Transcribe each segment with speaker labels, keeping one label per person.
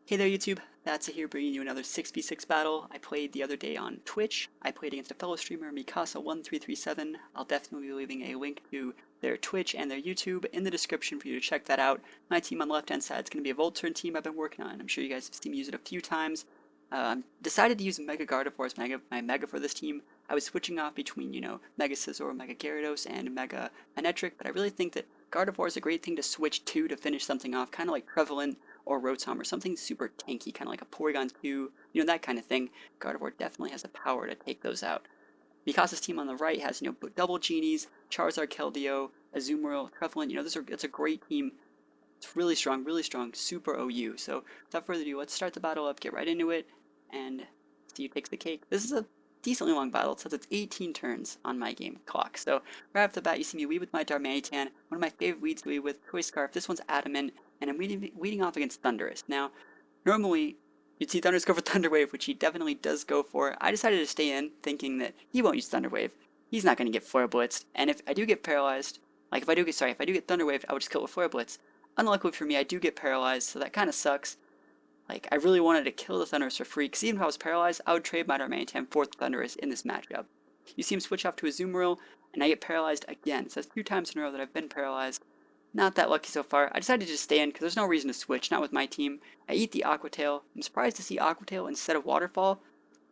Speaker 1: Hey there YouTube, That's here bringing you another 6v6 battle. I played the other day on Twitch. I played against a fellow streamer, Mikasa1337. I'll definitely be leaving a link to their Twitch and their YouTube in the description for you to check that out. My team on the left hand side is going to be a Volturn team I've been working on. I'm sure you guys have seen me use it a few times. Decided to use Mega Gardevoir as my Mega for this team. I was switching off between, Mega Scizor, Mega Gyarados, and Mega Manectric, but I really think that Gardevoir is a great thing to switch to finish something off, kind of like Prevalent or Rotom or something super tanky, kind of like a Porygon 2, that kind of thing. Gardevoir definitely has the power to take those out. Mikasa's team on the right has, double Genies, Charizard, Keldeo, Azumarill, Prevalent, it's a great team. It's really strong, super OU. So without further ado, let's start the battle up, get right into it, and see who takes the cake. This is a decently long battle. It says it's 18 turns on my game clock. So right off the bat, you see me lead with my Darmanitan, one of my favorite leads to lead with, Choice Scarf. This one's Adamant, and I'm leading off against Thundurus. Now, normally, you'd see Thundurus go for Thunder Wave, which he definitely does go for. I decided to stay in, thinking that he won't use Thunder Wave. He's not going to get Flare Blitzed, and if I do get paralyzed, like if I do get Thunder Wave, I would just kill it with Flare Blitz. Unluckily for me, I do get paralyzed, so that kind of sucks. Like, I really wanted to kill the Thundurus for free, because even if I was paralyzed, I would trade my Darmanitan for the Thundurus in this matchup. You see him switch off to a Azumarill, and I get paralyzed again. So that's 2 times in a row that I've been paralyzed. Not that lucky so far. I decided to just stay in, because there's no reason to switch, not with my team. I eat the Aqua Tail. I'm surprised to see Aqua Tail instead of Waterfall,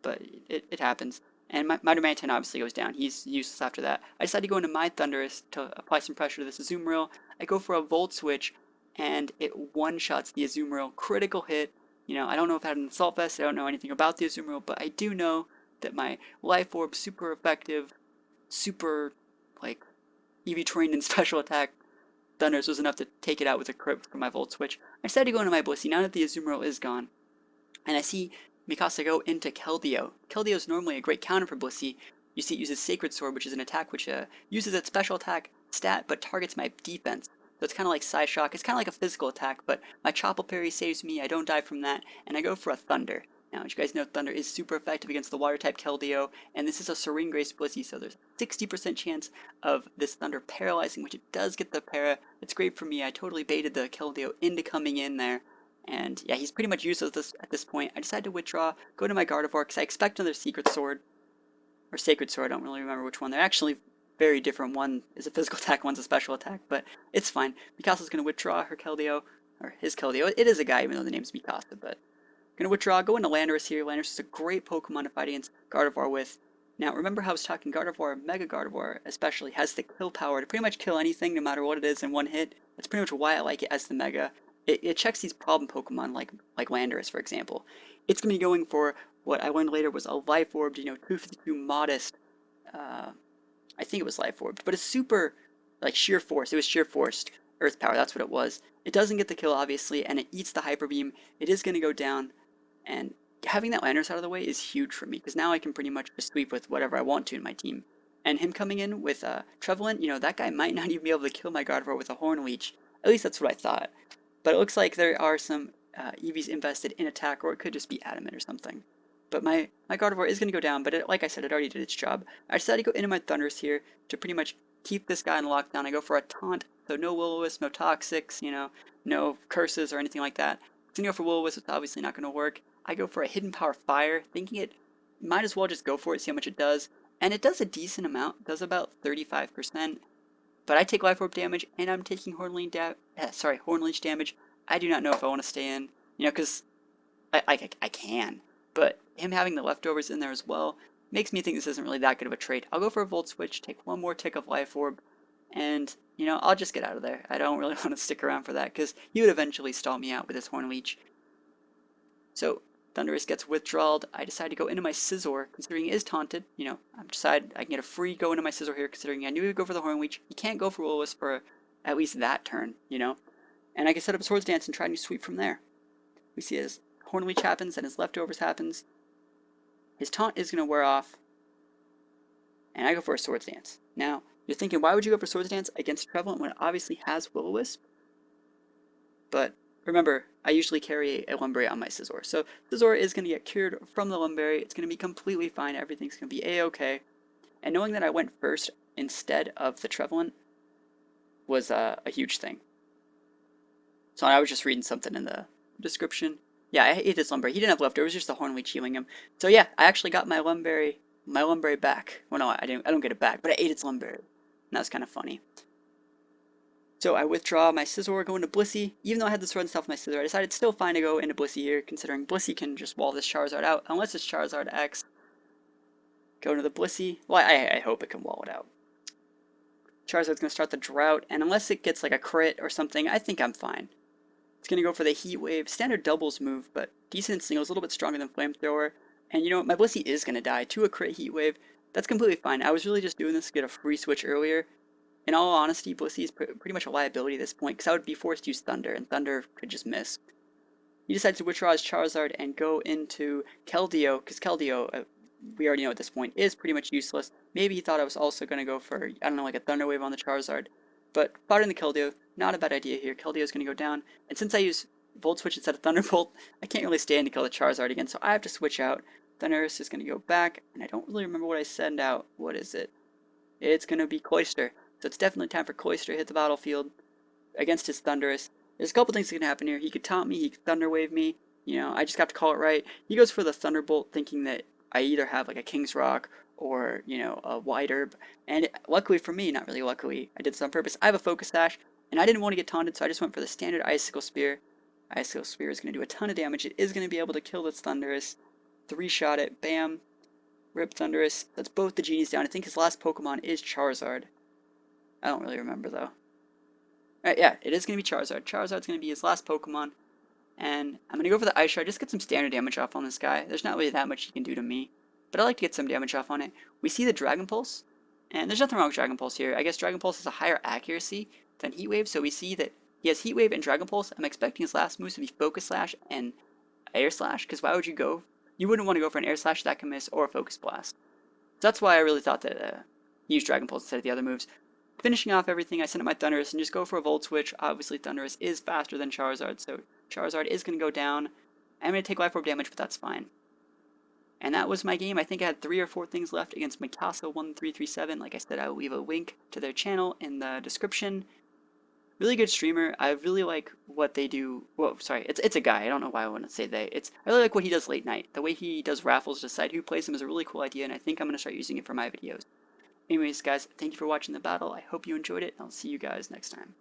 Speaker 1: but it happens. And my Darmanitan obviously goes down. He's useless after that. I decide to go into my Thundurus to apply some pressure to this Azumarill. I go for a Volt Switch, and it one-shots the Azumarill. Critical hit. I don't know if I had an Assault Vest. I don't know anything about the Azumarill, but I do know that my Life Orb, super effective, super, like, EV trained and special attack Thundurus was enough to take it out with a crit from my Volt Switch. I decided to go into my Blissey now that the Azumarill is gone, and I see Mikasa go into Keldeo. Keldeo is normally a great counter for Blissey. You see it uses Sacred Sword, which is an attack which uses its special attack stat but targets my defense. So it's kind of like Psyshock. It's kind of like a physical attack, but my Chople Parry saves me. I don't die from that, and I go for a Thunder. Now, as you guys know, Thunder is super effective against the Water-type Keldeo, and this is a Serene Grace Blissey, so there's a 60% chance of this Thunder paralyzing, which it does get the para. It's great for me. I totally baited the Keldeo into coming in there, and yeah, he's pretty much useless at this point. I decide to withdraw, go to my Gardevoir, because I expect another Secret Sword, or Sacred Sword, I don't really remember which one. They're actually very different. One is a physical attack, one's a special attack, but it's fine. Mikasa's going to withdraw her Keldeo, or his Keldeo. It is a guy, even though the name's Mikasa, but going to withdraw, go into Landorus here. Landorus is a great Pokemon to fight against Gardevoir with. Now, remember how I was talking Gardevoir, Mega Gardevoir especially, has the kill power to pretty much kill anything, no matter what it is, in one hit. That's pretty much why I like it as the Mega. It checks these problem Pokemon like Landorus, for example. It's going to be going for what I learned later was a Life Orb, 252 modest, I think it was Life Orbed, but it's super, like, Sheer Force. It was Sheer Forced Earth Power, that's what it was. It doesn't get the kill, obviously, and it eats the Hyper Beam. It is going to go down, and having that Landorus out of the way is huge for me, because now I can pretty much just sweep with whatever I want to in my team. And him coming in with Trevelyan, that guy might not even be able to kill my Gardevoir with a Horn Leech. At least that's what I thought. But it looks like there are some EVs invested in attack, or it could just be Adamant or something. But my Gardevoir is going to go down, but like I said, it already did its job. I decided to go into my Thundurus here to pretty much keep this guy in lockdown. I go for a Taunt, so no Will-O-Wisp, no Toxics, no Curses or anything like that. It's going to go for Will-O-Wisp, it's obviously not going to work. I go for a Hidden Power Fire, thinking it might as well just go for it, see how much it does. And it does a decent amount, it does about 35%. But I take Life Orb damage, and I'm taking Horn Leech damage. I do not know if I want to stay in, because I can. But him having the leftovers in there as well makes me think this isn't really that good of a trade. I'll go for a Volt Switch, take one more tick of Life Orb, and, I'll just get out of there. I don't really want to stick around for that, because he would eventually stall me out with his Horn Leech. So, Thundurus gets withdrawed. I decide to go into my Scizor, considering he is taunted. I decide I can get a free go into my Scizor here, considering I knew he would go for the Horn Leech. He can't go for Will-O-Wisp for at least that turn, And I can set up a Swords Dance and try to sweep from there. We see his Horn Leech happens and his leftovers happens. His taunt is going to wear off, and I go for a Swords Dance. Now, you're thinking, why would you go for Swords Dance against Prevalent when it obviously has Will-O-Wisp? But remember, I usually carry a Lumberry on my Scizor. So Scizor is going to get cured from the Lumberry. It's going to be completely fine. Everything's going to be A-okay. And knowing that I went first instead of the Trevelyan was a huge thing. So I was just reading something in the description. Yeah, I ate his Lumberry. He didn't have leftovers, just the Hornleech healing him. So yeah, I actually got my Lumberry back. Well, no, I don't get it back, but I ate its Lumberry. And that was kind of funny. So I withdraw my Scizor, go into Blissey. Even though I had the sword and stuff with my Scizor, I decided still fine to go into Blissey here, considering Blissey can just wall this Charizard out, unless it's Charizard X. Go into the Blissey. Well, I hope it can wall it out. Charizard's going to start the drought, and unless it gets like a crit or something, I think I'm fine. It's going to go for the Heat Wave, standard doubles move, but decent singles, a little bit stronger than Flamethrower. And you know what, my Blissey is going to die to a crit Heat Wave. That's completely fine. I was really just doing this to get a free switch earlier. In all honesty, Blissey is pretty much a liability at this point, because I would be forced to use Thunder, and Thunder could just miss. He decides to withdraw his Charizard and go into Keldeo, because Keldeo, we already know at this point, is pretty much useless. Maybe he thought I was also going to go for, I don't know, like a Thunder Wave on the Charizard. But spotting the Keldeo, not a bad idea here. Keldeo is going to go down, and since I use Volt Switch instead of Thunderbolt, I can't really stand to kill the Charizard again, so I have to switch out. Thundurus is going to go back, and I don't really remember what I send out. What is it? It's going to be Cloyster. So it's definitely time for Cloyster to hit the battlefield against his Thundurus. There's a couple things that can happen here. He could taunt me, he could Thunder Wave me. You know, I just have to call it right. He goes for the Thunderbolt, thinking that I either have like a King's Rock or, you know, a White Herb. And luckily for me, not really luckily, I did this on purpose. I have a Focus Sash, and I didn't want to get taunted, so I just went for the standard Icicle Spear. Icicle Spear is going to do a ton of damage. It is going to be able to kill this Thundurus. 3-shot it, bam. Rip Thundurus. That's both the genies down. I think his last Pokemon is Charizard. I don't really remember though. Alright, yeah, it is going to be Charizard. Charizard's going to be his last Pokemon. And I'm going to go for the Ice Shard, just get some standard damage off on this guy. There's not really that much he can do to me, but I like to get some damage off on it. We see the Dragon Pulse, and there's nothing wrong with Dragon Pulse here. I guess Dragon Pulse has a higher accuracy than Heat Wave, so we see that he has Heat Wave and Dragon Pulse. I'm expecting his last moves to be Focus Slash and Air Slash, because why would you go? You wouldn't want to go for an Air Slash that can miss or a Focus Blast. So that's why I really thought that he used Dragon Pulse instead of the other moves. Finishing off everything, I send out my Thundurus and just go for a Volt Switch. Obviously, Thundurus is faster than Charizard, so Charizard is going to go down. I'm going to take Life Orb damage, but that's fine. And that was my game. I think I had 3 or 4 things left against Mikasa1337. Like I said, I will leave a link to their channel in the description. Really good streamer. I really like what they do. Well, sorry, it's a guy. I don't know why I want to say they. I really like what he does late night. The way he does raffles to decide who plays him is a really cool idea, and I think I'm going to start using it for my videos. Anyways, guys, thank you for watching the battle. I hope you enjoyed it, and I'll see you guys next time.